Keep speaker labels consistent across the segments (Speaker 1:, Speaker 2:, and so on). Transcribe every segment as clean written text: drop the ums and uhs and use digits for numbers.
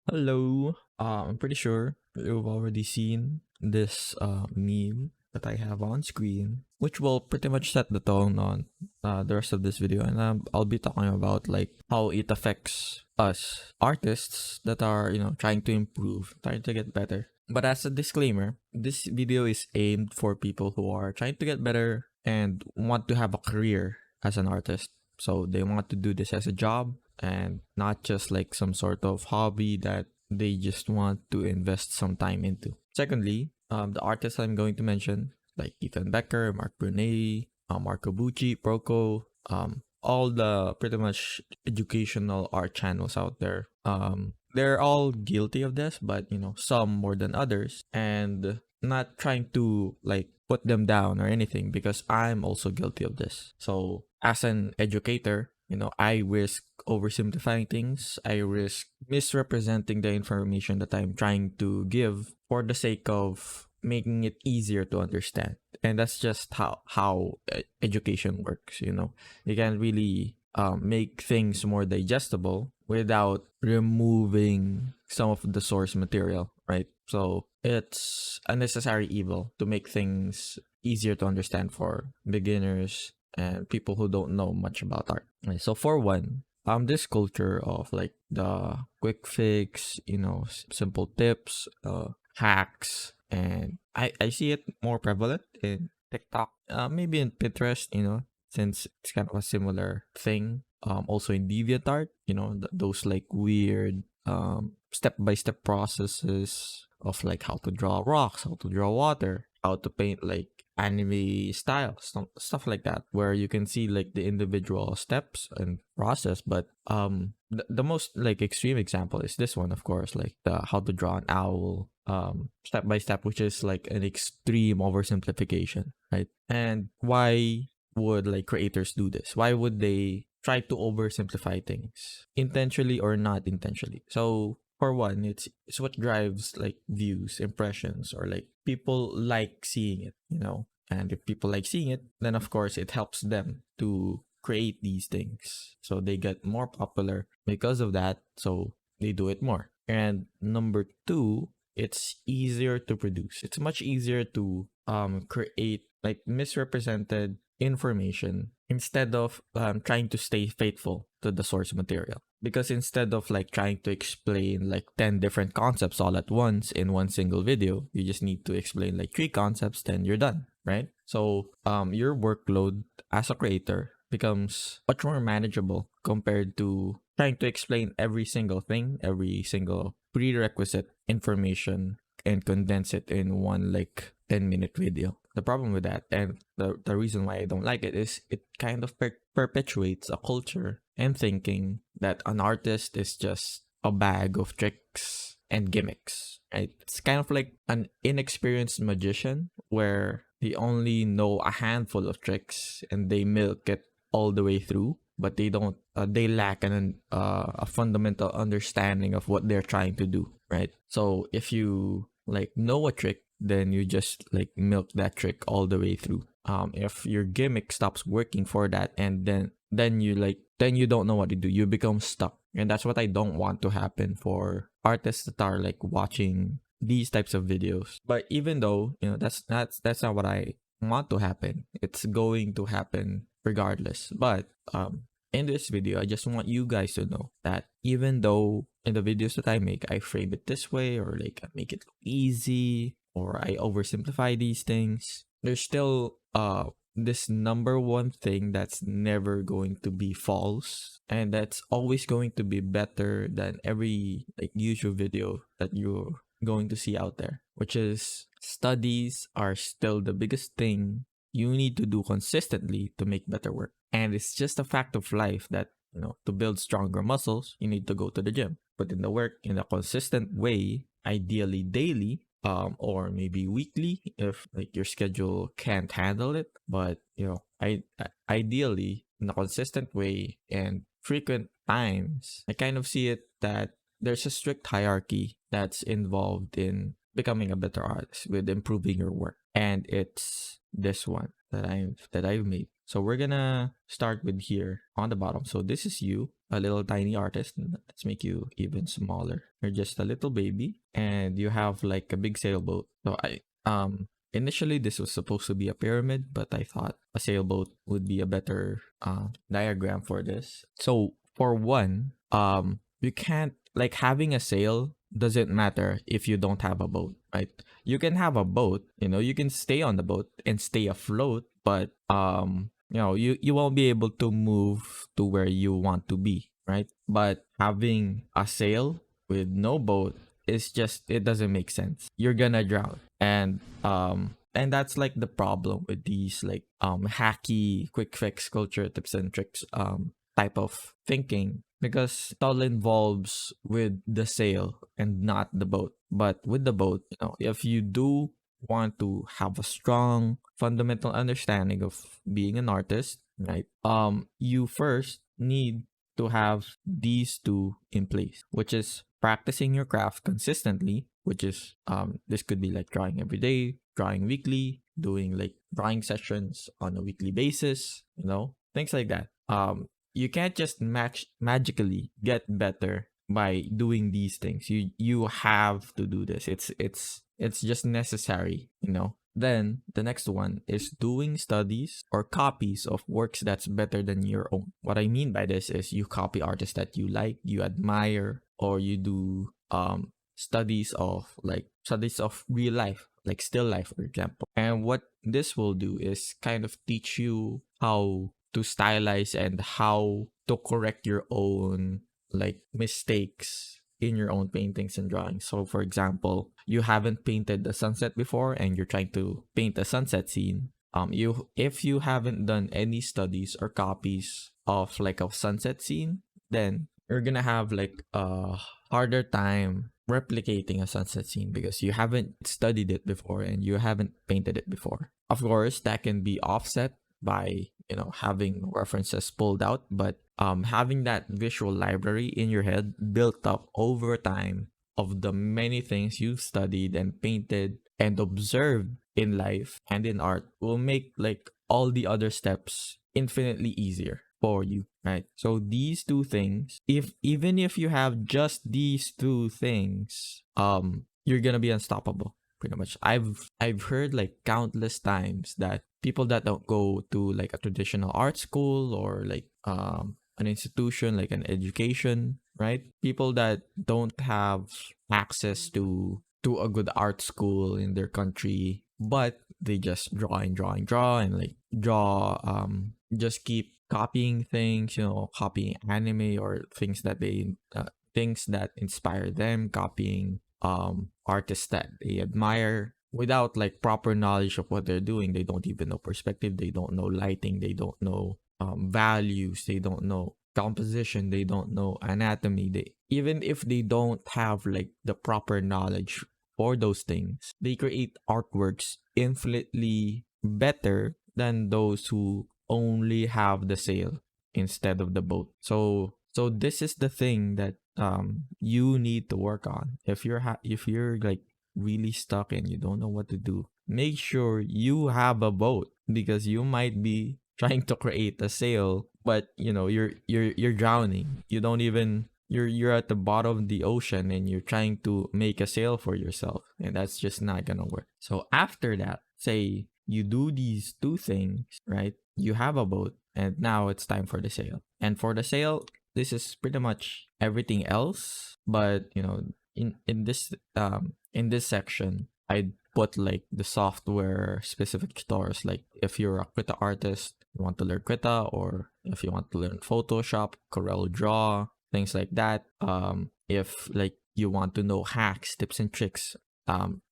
Speaker 1: Hello. I'm pretty sure you've already seen this meme that I have on screen, which will pretty much set the tone on the rest of this video. And I'll be talking about like how it affects us artists that are trying to improve, trying to get better. But as a disclaimer, this video is aimed for people who are trying to get better and want to have a career as an artist. So they want to do this as a job and not just like some sort of hobby that they just want to invest some time into. Secondly, the artists I'm going to mention, like Ethan Becker, Mark Brunei, Marco Bucci, Proco, all the pretty much educational art channels out there. They're all guilty of this, but some more than others. And not trying to like put them down or anything because I'm also guilty of this. So as an educator, I risk oversimplifying things. I risk misrepresenting the information that I'm trying to give for the sake of making it easier to understand. And that's just how education works. You can really make things more digestible without removing some of the source material, right? So it's a necessary evil to make things easier to understand for beginners and people who don't know much about art. Right, so for one, this culture of like the quick fix, simple tips, hacks, and I see it more prevalent in TikTok, maybe in Pinterest, since it's kind of a similar thing. Also in DeviantArt, those like weird step-by-step processes of like how to draw rocks, how to draw water, how to paint like anime style, stuff like that, where you can see like the individual steps and process. But the most like extreme example is this one, of course, like the how to draw an owl step by step, which is like an extreme oversimplification, right? And why would like creators do this? Why would they try to oversimplify things intentionally or not intentionally? So for one, it's what drives like views, impressions, or like people like seeing it, And if people like seeing it, then of course it helps them to create these things. So they get more popular because of that. So they do it more. And number two, it's easier to produce. It's much easier to create like misrepresented information instead of trying to stay faithful to the source material. Because instead of like trying to explain like 10 different concepts all at once in one single video, you just need to explain like 3 concepts, then you're done, right? So your workload as a creator becomes much more manageable compared to trying to explain every single thing, every single prerequisite information, and condense it in one like 10-minute video. The problem with that, and the reason why I don't like it, is it kind of perpetuates a culture and thinking that an artist is just a bag of tricks and gimmicks, right? It's kind of like an inexperienced magician where they only know a handful of tricks and they milk it all the way through, but they don't they lack a fundamental understanding of what they're trying to do, right? So if you like know a trick, then you just like milk that trick all the way through. If your gimmick stops working for that, and then you don't know what to do, you become stuck. And that's what I don't want to happen for artists that are like watching these types of videos. But even though that's not what I want to happen, it's going to happen regardless. But in this video, I just want you guys to know that even though in the videos that I make, I frame it this way, or like I make it look easy, or I oversimplify these things, there's still this number one thing that's never going to be false, and that's always going to be better than every like YouTube video that you're going to see out there, which is studies are still the biggest thing you need to do consistently to make better work. And it's just a fact of life that, to build stronger muscles, you need to go to the gym. Put in the work in a consistent way, ideally daily, or maybe weekly if like your schedule can't handle it. But, ideally in a consistent way and frequent times, I kind of see it that there's a strict hierarchy that's involved in becoming a better artist with improving your work. And it's this one. I've made. So we're gonna start with here on the bottom. So this is you, a little tiny artist. Let's make you even smaller. You're just a little baby, and you have like a big sailboat. So initially this was supposed to be a pyramid, but I thought a sailboat would be a better diagram for this. So for one, you can't, like, having a sail doesn't matter if you don't have a boat, right? You can have a boat, you can stay on the boat and stay afloat, but you won't be able to move to where you want to be, right? But having a sail with no boat is just, it doesn't make sense. You're gonna drown. And that's like the problem with these like hacky quick fix culture tips and tricks type of thinking, because it all involves with the sail and not the boat. But with the boat, if you do want to have a strong fundamental understanding of being an artist, right? You first need to have these two in place, which is practicing your craft consistently, which is this could be like drawing every day, drawing weekly, doing like drawing sessions on a weekly basis, things like that. You can't just magically get better by doing these things. You have to do this. It's just necessary. Then the next one is doing studies or copies of works that's better than your own. What I mean by this is you copy artists that you like, you admire, or you do studies of real life, like still life, for example. And what this will do is kind of teach you how to stylize and how to correct your own like mistakes in your own paintings and drawings. So for example, you haven't painted a sunset before and you're trying to paint a sunset scene. If you haven't done any studies or copies of like a sunset scene, then you're gonna have like a harder time replicating a sunset scene because you haven't studied it before and you haven't painted it before. Of course, that can be offset by having references pulled out, but having that visual library in your head built up over time of the many things you've studied and painted and observed in life and in art will make like all the other steps infinitely easier for you, right? So these two things, even if you have just these two things, you're gonna be unstoppable pretty much. I've heard like countless times that people that don't go to like a traditional art school or like an institution like an education, right? People that don't have access to a good art school in their country, but they just draw and like just keep copying things, copying anime or things that things that inspire them, copying artists that they admire without like proper knowledge of what they're doing. They don't even know perspective, they don't know lighting, they don't know values, they don't know composition, they don't know anatomy. They, even if they don't have like the proper knowledge for those things, they create artworks infinitely better than those who only have the sail instead of the boat. So this is the thing that you need to work on. If you're like really stuck and you don't know what to do, make sure you have a boat, because you might be trying to create a sail, but you're drowning. You don't even you're at the bottom of the ocean and you're trying to make a sail for yourself, and that's just not gonna work. So after that, say you do these two things, right? You have a boat, and now it's time for the sail. And for the sail, this is pretty much everything else, but in this section, I put like the software specific tutorials. Like if you're a Krita artist, you want to learn Krita, or if you want to learn Photoshop, Corel Draw, things like that. If like you want to know hacks, tips and tricks,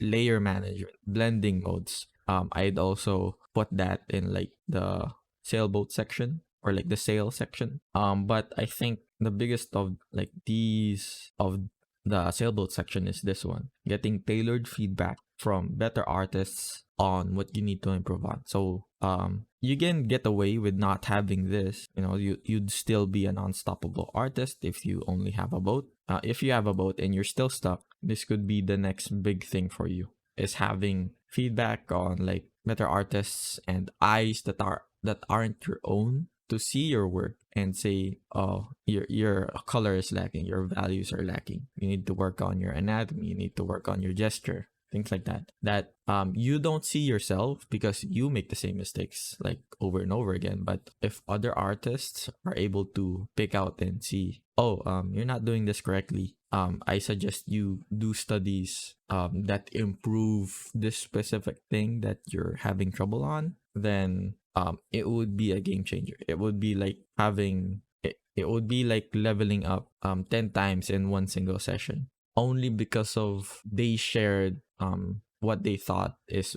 Speaker 1: layer management, blending modes, I'd also put that in like the sailboat section or like the sail section. But I think the biggest of like these of the sailboat section is this one: getting tailored feedback from better artists on what you need to improve on. So you can get away with not having this. You'd still be an unstoppable artist if you only have a boat. If you have a boat and you're still stuck, this could be the next big thing for you, is having feedback on like better artists and eyes that aren't your own to see your work and say, oh, your color is lacking, your values are lacking. You need to work on your anatomy, you need to work on your gesture, things like that. That you don't see yourself because you make the same mistakes like over and over again. But if other artists are able to pick out and see, oh, you're not doing this correctly, I suggest you do studies that improve this specific thing that you're having trouble on, then it would be a game changer. It would be like it would be like leveling up 10 times in one single session, only because of they shared what they thought is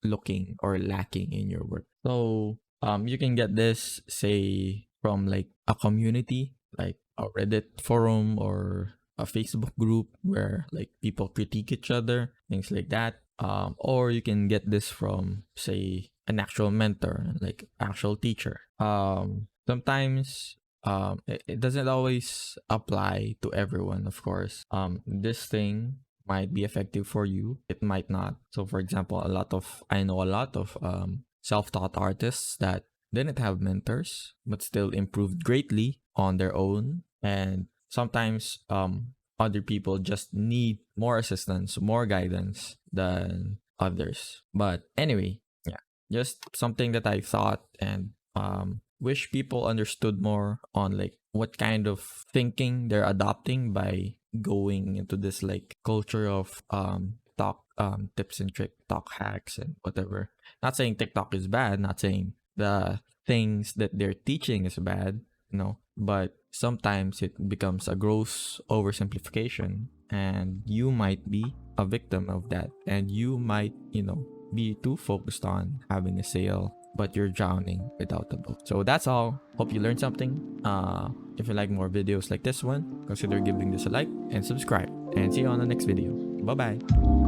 Speaker 1: looking or lacking in your work. So you can get this, say, from like a community, like a Reddit forum or a Facebook group where like people critique each other, things like that. Or you can get this from, say, an actual mentor, like actual teacher. Sometimes it doesn't always apply to everyone, of course. This thing might be effective for you, it might not. So for example, I know a lot of self-taught artists that didn't have mentors but still improved greatly on their own. And sometimes other people just need more assistance, more guidance than others. But anyway, yeah, just something that I thought and wish people understood more on like what kind of thinking they're adopting by going into this like culture of talk tips and trick talk hacks and whatever. Not saying TikTok is bad, not saying the things that they're teaching is bad, no, but sometimes it becomes a gross oversimplification and you might be a victim of that, and you might, be too focused on having a sale but you're drowning without a boat. So that's all. Hope you learned something. If you like more videos like this one, consider giving this a like and subscribe, and see you on the next video. Bye bye.